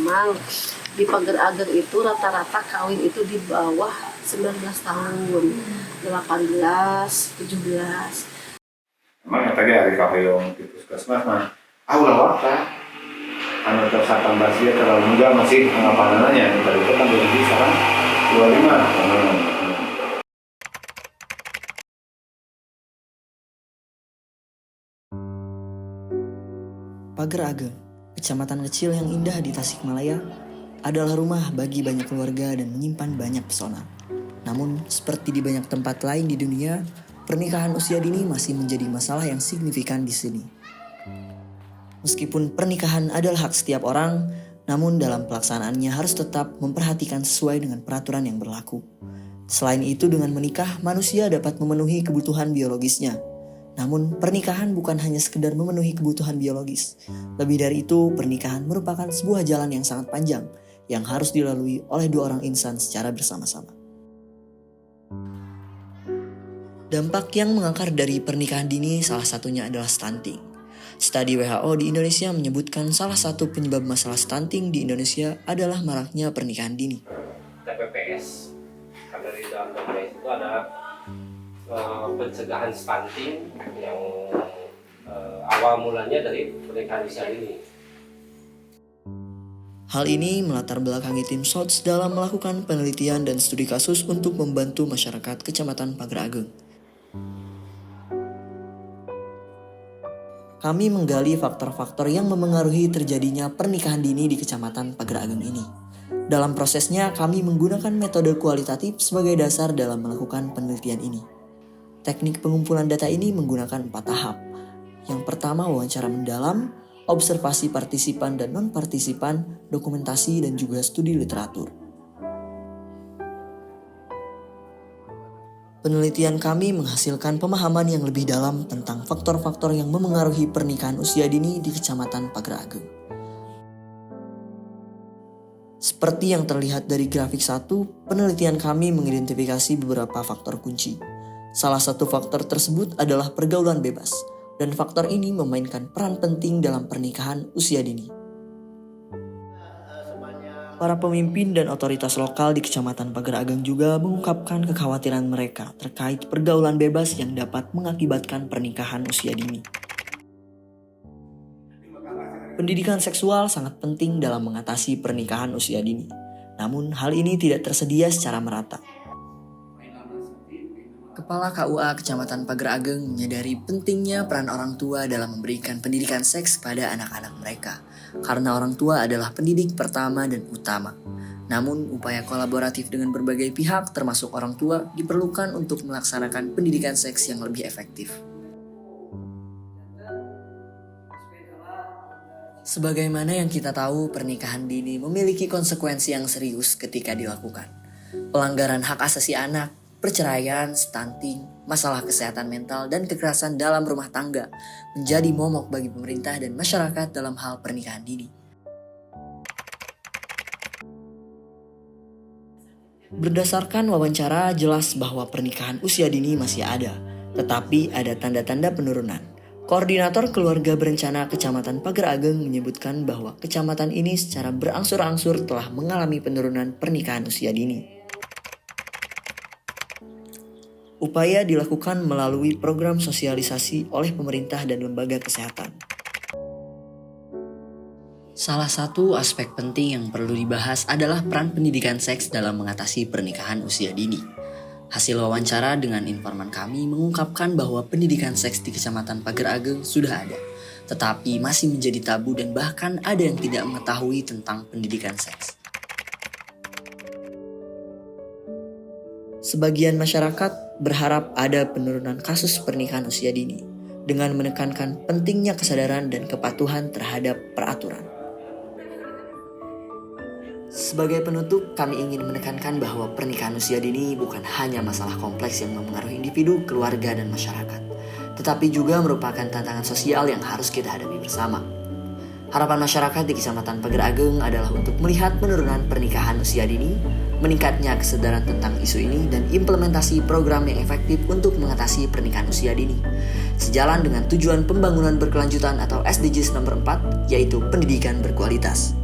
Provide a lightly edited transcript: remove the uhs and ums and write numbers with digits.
memang di pagar-agar itu rata-rata kawin itu di bawah 19 tahun, 18, 17. Emang yang tadi hari kahoyong di puskesmas mah, ulah waktu anu tersangka Basia terlalu muda masih pengapanannya. Tadi itu kan berhenti sekarang 25. Pagar Ageng, kecamatan kecil yang indah di Tasikmalaya, adalah rumah bagi banyak keluarga dan menyimpan banyak pesona. Namun, seperti di banyak tempat lain di dunia, pernikahan usia dini masih menjadi masalah yang signifikan di sini. Meskipun pernikahan adalah hak setiap orang, namun dalam pelaksanaannya harus tetap memperhatikan sesuai dengan peraturan yang berlaku. Selain itu, dengan menikah, manusia dapat memenuhi kebutuhan biologisnya. Namun, pernikahan bukan hanya sekedar memenuhi kebutuhan biologis. Lebih dari itu, pernikahan merupakan sebuah jalan yang sangat panjang yang harus dilalui oleh dua orang insan secara bersama-sama. Dampak yang mengakar dari pernikahan dini salah satunya adalah stunting. Studi WHO di Indonesia menyebutkan salah satu penyebab masalah stunting di Indonesia adalah maraknya pernikahan dini. TPPS, karena di dalam TPPS itu ada pencegahan stunting yang awal mulanya dari pernikahan usia dini. Hal ini melatar belakangi tim SOTS dalam melakukan penelitian dan studi kasus untuk membantu masyarakat Kecamatan Pagar Ageng. Kami menggali faktor-faktor yang memengaruhi terjadinya pernikahan dini di Kecamatan Pagar Ageng ini. Dalam prosesnya, kami menggunakan metode kualitatif sebagai dasar dalam melakukan penelitian ini. Teknik pengumpulan data ini menggunakan 4 tahap. Yang pertama, wawancara mendalam, observasi partisipan dan non-partisipan, dokumentasi, dan juga studi literatur. Penelitian kami menghasilkan pemahaman yang lebih dalam tentang faktor-faktor yang memengaruhi pernikahan usia dini di Kecamatan Pagar Ageng. Seperti yang terlihat dari grafik 1, penelitian kami mengidentifikasi beberapa faktor kunci. Salah satu faktor tersebut adalah pergaulan bebas, dan faktor ini memainkan peran penting dalam pernikahan usia dini. Para pemimpin dan otoritas lokal di Kecamatan Pagar Ageng juga mengungkapkan kekhawatiran mereka terkait pergaulan bebas yang dapat mengakibatkan pernikahan usia dini. Pendidikan seksual sangat penting dalam mengatasi pernikahan usia dini. Namun hal ini tidak tersedia secara merata. Kepala KUA Kecamatan Pagar Ageng menyadari pentingnya peran orang tua dalam memberikan pendidikan seks pada anak-anak mereka, karena orang tua adalah pendidik pertama dan utama. Namun, upaya kolaboratif dengan berbagai pihak, termasuk orang tua, diperlukan untuk melaksanakan pendidikan seks yang lebih efektif. Sebagaimana yang kita tahu, pernikahan dini memiliki konsekuensi yang serius ketika dilakukan. Pelanggaran hak asasi anak, perceraian, stunting, masalah kesehatan mental, dan kekerasan dalam rumah tangga menjadi momok bagi pemerintah dan masyarakat dalam hal pernikahan dini. Berdasarkan wawancara, jelas bahwa pernikahan usia dini masih ada, tetapi ada tanda-tanda penurunan. Koordinator Keluarga Berencana Kecamatan Pagar Ageng menyebutkan bahwa kecamatan ini secara berangsur-angsur telah mengalami penurunan pernikahan usia dini. Upaya dilakukan melalui program sosialisasi oleh pemerintah dan lembaga kesehatan. Salah satu aspek penting yang perlu dibahas adalah peran pendidikan seks dalam mengatasi pernikahan usia dini. Hasil wawancara dengan informan kami mengungkapkan bahwa pendidikan seks di Kecamatan Pagar Ageng sudah ada, tetapi masih menjadi tabu dan bahkan ada yang tidak mengetahui tentang pendidikan seks. Sebagian masyarakat berharap ada penurunan kasus pernikahan usia dini dengan menekankan pentingnya kesadaran dan kepatuhan terhadap peraturan. Sebagai penutup, kami ingin menekankan bahwa pernikahan usia dini bukan hanya masalah kompleks yang mempengaruhi individu, keluarga, dan masyarakat, tetapi juga merupakan tantangan sosial yang harus kita hadapi bersama. Harapan masyarakat di Kecamatan Pagar Ageng adalah untuk melihat penurunan pernikahan usia dini, meningkatnya kesadaran tentang isu ini, dan implementasi program yang efektif untuk mengatasi pernikahan usia dini. Sejalan dengan tujuan pembangunan berkelanjutan atau SDGs nomor 4, yaitu pendidikan berkualitas.